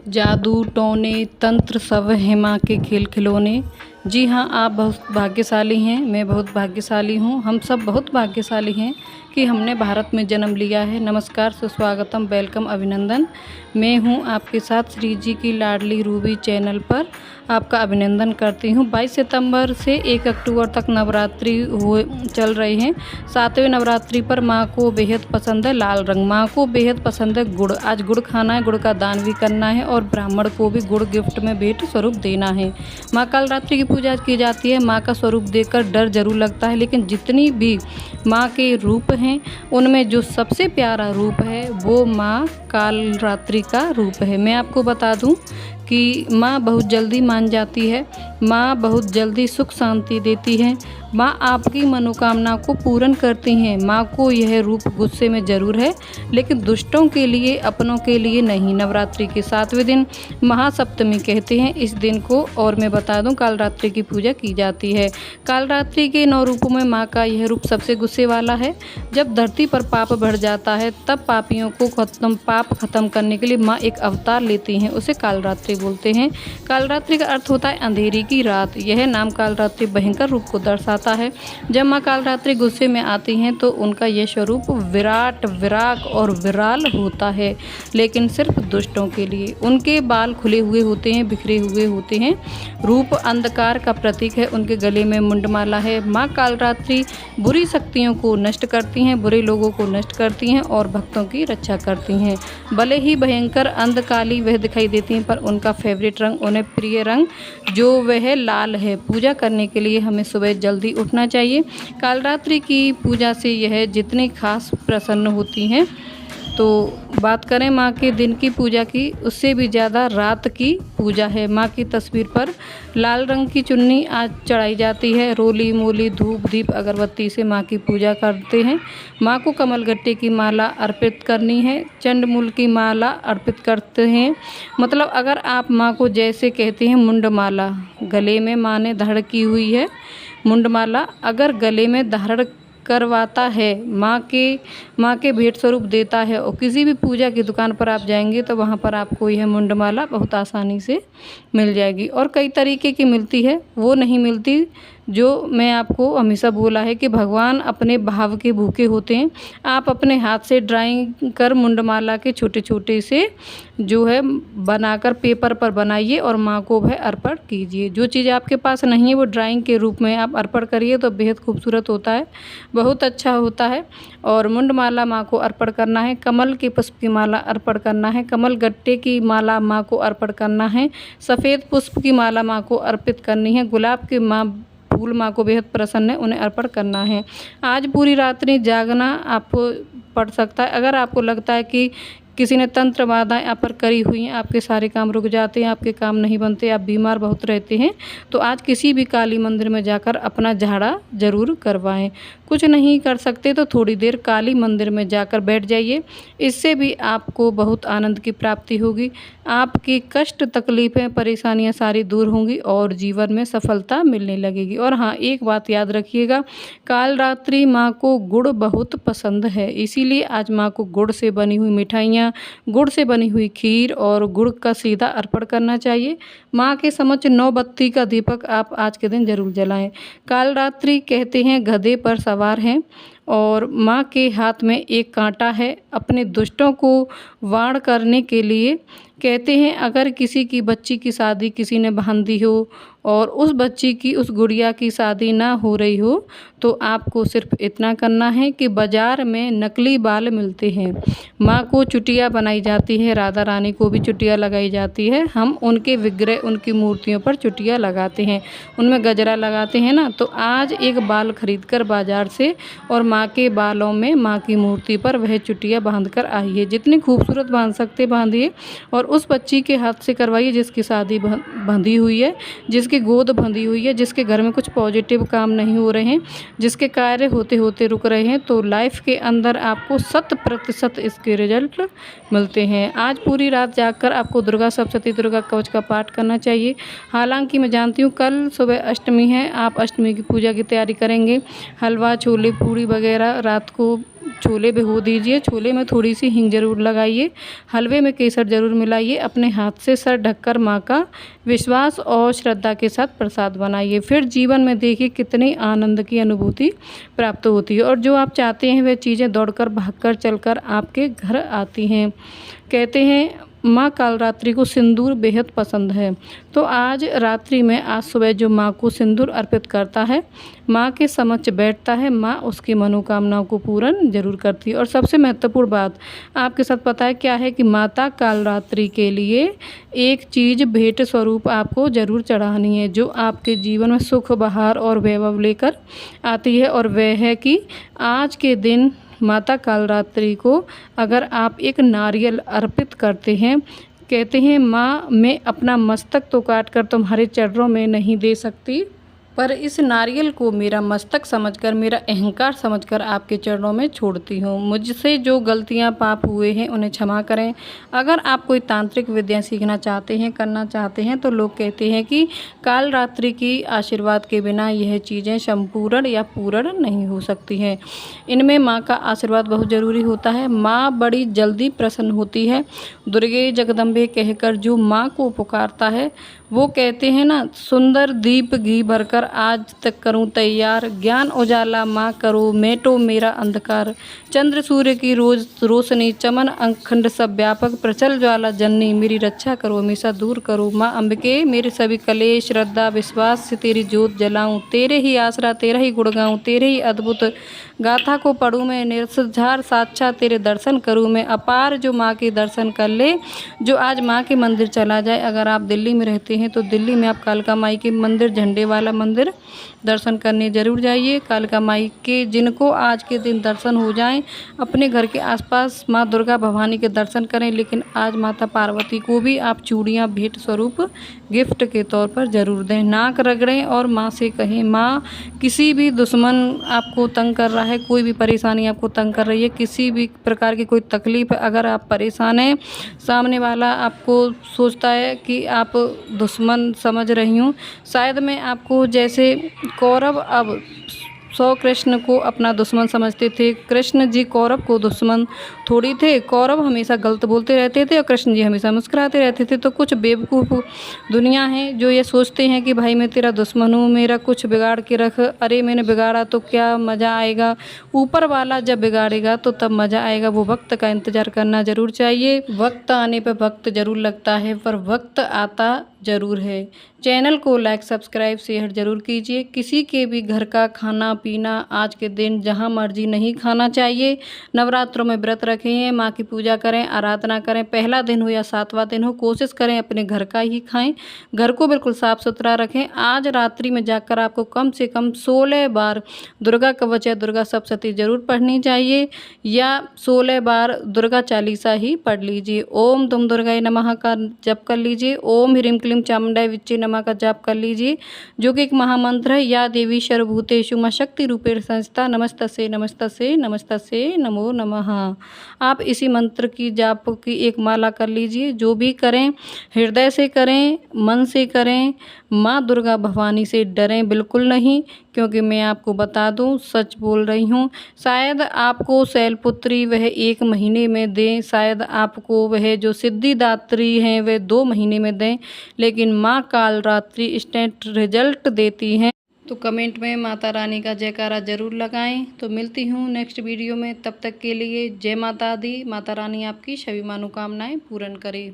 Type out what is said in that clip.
जादू टोने तंत्र सब हैं माँ के खेल खिलौने। जी हाँ, आप बहुत भाग्यशाली हैं, मैं बहुत भाग्यशाली हूँ, हम सब बहुत भाग्यशाली हैं कि हमने भारत में जन्म लिया है। नमस्कार, सुस्वागतम, वेलकम, अभिनंदन। मैं हूँ आपके साथ श्री जी की लाडली रूबी चैनल पर आपका अभिनंदन करती हूँ। 22 सितंबर से 1 अक्टूबर तक नवरात्रि चल रहे हैं। 7वें नवरात्रि पर माँ को बेहद पसंद है लाल रंग, माँ को बेहद पसंद है गुड़। आज गुड़ खाना है, गुड़ का दान भी करना है और ब्राह्मण को भी गुड़ गिफ्ट में भेंट स्वरूप देना है। माँ कालरात्रि की पूजा की जाती है। माँ का स्वरूप देखकर डर जरूर लगता है, लेकिन जितनी भी माँ के रूप हैं उनमें जो सबसे प्यारा रूप है वो माँ कालरात्रि का रूप है। मैं आपको बता दूं कि माँ बहुत जल्दी मान जाती है, माँ बहुत जल्दी सुख शांति देती है, माँ आपकी मनोकामना को पूर्ण करती हैं। माँ को यह रूप गुस्से में ज़रूर है, लेकिन दुष्टों के लिए, अपनों के लिए नहीं। नवरात्रि के 7वें दिन महासप्तमी कहते हैं इस दिन को, और मैं बता दूं कालरात्रि की पूजा की जाती है। कालरात्रि के 9 रूपों में माँ का यह रूप सबसे गुस्से वाला है। जब धरती पर पाप बढ़ जाता है तब पापियों को पाप खत्म करने के लिए माँ एक अवतार लेती हैं, उसे कालरात्रि बोलते हैं। कालरात्रि का अर्थ होता है अंधेरी की रात। यह नाम कालरात्रि भयंकर रूप को दर्शाता है। जब माँ कालरात्रि गुस्से में आती हैं तो उनका यह स्वरूप विराट, विराग और विराल होता है, लेकिन सिर्फ दुष्टों के लिए। उनके बाल खुले हुए होते हैं, बिखरे हुए होते हैं। रूप अंधकार का प्रतीक है। उनके गले में मुंडमाला है। माँ कालरात्रि बुरी शक्तियों को नष्ट करती हैं, बुरे लोगों को नष्ट करती हैं और भक्तों की रक्षा करती हैं। भले ही भयंकर अंधकाली वह दिखाई देती हैं, पर उनका फेवरेट रंग, उन्हें प्रिय रंग जो वह लाल है। पूजा करने के लिए हमें सुबह जल्दी उठना चाहिए। कालरात्रि की पूजा से यह जितनी खास प्रसन्न होती हैं। तो बात करें माँ के दिन की पूजा की, उससे भी ज़्यादा रात की पूजा है। माँ की तस्वीर पर लाल रंग की चुन्नी आज चढ़ाई जाती है। रोली मोली धूप दीप अगरबत्ती से माँ की पूजा करते हैं। माँ को कमलगट्टे की माला अर्पित करनी है, चंडमूल की माला अर्पित करते हैं। मतलब अगर आप माँ को जैसे कहते हैं मुंडमाला, गले में माँ ने धारण की हुई है मुंडमाला, अगर गले में धारण करवाता है, माँ के भेंट स्वरूप देता है और किसी भी पूजा की दुकान पर आप जाएंगे तो वहाँ पर आपको यह मुंडमाला बहुत आसानी से मिल जाएगी। और कई तरीके की मिलती है, वो नहीं मिलती जो मैं आपको हमेशा बोला है कि भगवान अपने भाव के भूखे होते हैं। आप अपने हाथ से ड्राइंग कर मुंडमाला के छोटे छोटे से जो है बनाकर पेपर पर बनाइए और माँ को वह अर्पण कीजिए। जो चीज़ आपके पास नहीं है वो ड्राइंग के रूप में आप अर्पण करिए तो बेहद खूबसूरत होता है, बहुत अच्छा होता है। और मुंडमाला माँ को अर्पण करना है, कमल के पुष्प की माला अर्पण करना है, कमल गट्टे की माला माँ को अर्पण करना है, सफ़ेद पुष्प की माला माँ को अर्पित करनी है, गुलाब के फूल माँ को बेहद प्रसन्न है, उन्हें अर्पण करना है। आज पूरी रात्रि जागना आपको पड़ सकता है। अगर आपको लगता है कि किसी ने तंत्र बाधाएं आप पर करी हुई हैं, आपके सारे काम रुक जाते हैं, आपके काम नहीं बनते, आप बीमार बहुत रहते हैं, तो आज किसी भी काली मंदिर में जाकर अपना झाड़ा ज़रूर करवाएं। कुछ नहीं कर सकते तो थोड़ी देर काली मंदिर में जाकर बैठ जाइए, इससे भी आपको बहुत आनंद की प्राप्ति होगी। आपकी कष्ट, तकलीफ़ें, परेशानियां सारी दूर होंगी और जीवन में सफलता मिलने लगेगी। और हाँ, एक बात याद रखिएगा, कालरात्रि माँ को गुड़ बहुत पसंद है, इसीलिए आज माँ को गुड़ से बनी हुई मिठाइयाँ, गुड़ से बनी हुई खीर और गुड़ का सीधा अर्पण करना चाहिए। माँ के समक्ष 9 बत्ती का दीपक आप आज के दिन जरूर जलाएं। कालरात्रि कहते हैं गधे पर सवार हैं और माँ के हाथ में एक कांटा है। अपने दुष्टों को वाण करने के लिए कहते हैं अगर किसी की बच्ची की शादी किसी ने बांध दी हो और उस बच्ची की, उस गुड़िया की शादी ना हो रही हो, तो आपको सिर्फ इतना करना है कि बाज़ार में नकली बाल मिलते हैं, माँ को चुटिया बनाई जाती है, राधा रानी को भी चुटिया लगाई जाती है। हम उनके विग्रह, उनकी मूर्तियों पर चुटिया लगाते हैं, उनमें गजरा लगाते हैं ना। तो आज एक बाल खरीद कर बाज़ार से और माँ के बालों में, माँ की मूर्ति पर वह चुटिया बांध कर आइए। जितनी खूबसूरत बांध सकते बांधिए और उस बच्ची के हाथ से करवाइए जिसकी शादी बंधी हुई है, जिसकी गोद बंधी हुई है, जिसके घर में कुछ पॉजिटिव काम नहीं हो रहे हैं, जिसके कार्य होते होते रुक रहे हैं। तो लाइफ के अंदर आपको 100% इसके रिजल्ट मिलते हैं। आज पूरी रात जागकर आपको दुर्गा सप्तशती दुर्गा कवच का पाठ करना चाहिए। हालांकि मैं जानती हूँ कल सुबह अष्टमी है, आप अष्टमी की पूजा की तैयारी करेंगे। हलवा, छोले, पूड़ी वगैरह रात को छोले भिगो दीजिए, छोले में थोड़ी सी हींग ज़रूर लगाइए, हलवे में केसर ज़रूर मिलाइए। लाइए, अपने हाथ से सर ढककर माँ का विश्वास और श्रद्धा के साथ प्रसाद बनाइए। फिर जीवन में देखिए कितनी आनंद की अनुभूति प्राप्त होती है और जो आप चाहते हैं वह चीज़ें दौड़कर भागकर चलकर आपके घर आती हैं। कहते हैं माँ कालरात्रि को सिंदूर बेहद पसंद है, तो आज रात्रि में आज सुबह जो माँ को सिंदूर अर्पित करता है, माँ के समक्ष बैठता है, माँ उसकी मनोकामनाओं को पूर्ण जरूर करती है। और सबसे महत्वपूर्ण बात आपके साथ पता है क्या है कि माता कालरात्रि के लिए एक चीज़ भेंट स्वरूप आपको ज़रूर चढ़ानी है, जो आपके जीवन में सुख बहार और वैभव लेकर आती है, और वह है कि आज के दिन माता कालरात्रि को अगर आप एक नारियल अर्पित करते हैं, कहते हैं माँ मैं अपना मस्तक तो काट कर तुम्हारे चरणों में नहीं दे सकती, पर इस नारियल को मेरा मस्तक समझकर, मेरा अहंकार समझकर आपके चरणों में छोड़ती हूँ। मुझसे जो गलतियाँ पाप हुए हैं उन्हें क्षमा करें। अगर आप कोई तांत्रिक विद्या सीखना चाहते हैं, करना चाहते हैं, तो लोग कहते हैं कि कालरात्रि की आशीर्वाद के बिना यह चीज़ें संपूर्ण या पूर्ण नहीं हो सकती हैं। इनमें माँ का आशीर्वाद बहुत ज़रूरी होता है। माँ बड़ी जल्दी प्रसन्न होती है। दुर्गे जगदम्बे कहकर जो माँ को पुकारता है, वो कहते हैं ना, सुंदर दीप घी भरकर आज तक करूं तैयार, ज्ञान उजाला माँ करो मेटो मेरा अंधकार, चंद्र सूर्य की रोज रोशनी चमन अखंड सब व्यापक, प्रचल ज्वाला जननी मेरी रक्षा करो हमेशा दूर करो, माँ अंबिके मेरे सभी कलेश श्रद्धा विश्वास से तेरी जोत जलाऊं, तेरे ही आसरा तेरा ही गुण गाऊं, तेरे ही अद्भुत गाथा को पढ़ूं मैं, निरसझार साक्षात तेरे दर्शन करूं मैं, अपार जो माँ के दर्शन कर ले, जो आज माँ के मंदिर चला जाए। अगर आप दिल्ली में रहते हैं तो दिल्ली में आप कालका माई के मंदिर, झंडे वाला मंदिर दर्शन करने ज़रूर जाइए। कालका माई के जिनको आज के दिन दर्शन हो जाएं, अपने घर के आसपास माँ दुर्गा भवानी के दर्शन करें, लेकिन आज माता पार्वती को भी आप चूड़ियाँ भेंट स्वरूप गिफ्ट के तौर पर ज़रूर दें। नाक रगड़ें और माँ से कहें माँ किसी भी दुश्मन आपको तंग कर रहा है, कोई भी परेशानी आपको तंग कर रही है, किसी भी प्रकार की कोई तकलीफ़ है, अगर आप परेशान हैं, सामने वाला आपको सोचता है कि आप दुश्मन समझ रही हूँ, शायद मैं आपको जैसे कौरव अब कृष्ण को अपना दुश्मन समझते थे, कृष्ण जी कौरव को दुश्मन थोड़ी थे। कौरव हमेशा गलत बोलते रहते थे और कृष्ण जी हमेशा मुस्कुराते रहते थे। तो कुछ बेवकूफ़ दुनिया है जो ये सोचते हैं कि भाई मैं तेरा दुश्मन हूँ, मेरा कुछ बिगाड़ के रख, अरे मैंने बिगाड़ा तो क्या मज़ा आएगा, ऊपर वाला जब बिगाड़ेगा तो तब मज़ा आएगा। वो वक्त का इंतज़ार करना ज़रूर चाहिए। वक्त आने पर वक्त ज़रूर लगता है, पर वक्त आता ज़रूर है। चैनल को लाइक सब्सक्राइब शेयर ज़रूर कीजिए। किसी के भी घर का खाना पीना आज के दिन जहां मर्जी नहीं खाना चाहिए। नवरात्रों में व्रत रखें, माँ की पूजा करें, आराधना करें, पहला दिन हो या 7वां दिन हो, कोशिश करें अपने घर का ही खाएं। घर को बिल्कुल साफ़ सुथरा रखें। आज रात्रि में जाकर आपको कम से कम 16 बार दुर्गा कवच या दुर्गा सप्तशती ज़रूर पढ़नी चाहिए, या 16 बार दुर्गा चालीसा ही पढ़ लीजिए। ओम दुम दुर्गाय नमः का जप कर लीजिए। ओम ह्रीम क्लीम चामुंडाय विच्चे नमः का जाप कर लीजिए, जो कि एक महामंत्र है। या देवी सर्वभूतेषु मां शक्ति रूपेण संस्था, नमस्तस्यै नमस्तस्यै नमस्तस्यै नमो नमः। आप इसी मंत्र की जाप की एक माला कर लीजिए। जो भी करें हृदय से करें, मन से करें। माँ दुर्गा भवानी से डरें बिल्कुल नहीं, क्योंकि मैं आपको बता दूं, सच बोल रही हूँ। शायद आपको शैलपुत्री वह 1 महीने में दें, शायद आपको वह जो सिद्धिदात्री हैं वह 2 महीने में दें, लेकिन माँ कालरात्रि इंस्टेंट रिजल्ट देती हैं। तो कमेंट में माता रानी का जयकारा ज़रूर लगाएं। तो मिलती हूँ नेक्स्ट वीडियो में, तब तक के लिए जय माता दी। माता रानी आपकी सभी मनोकामनाएं पूर्ण करे।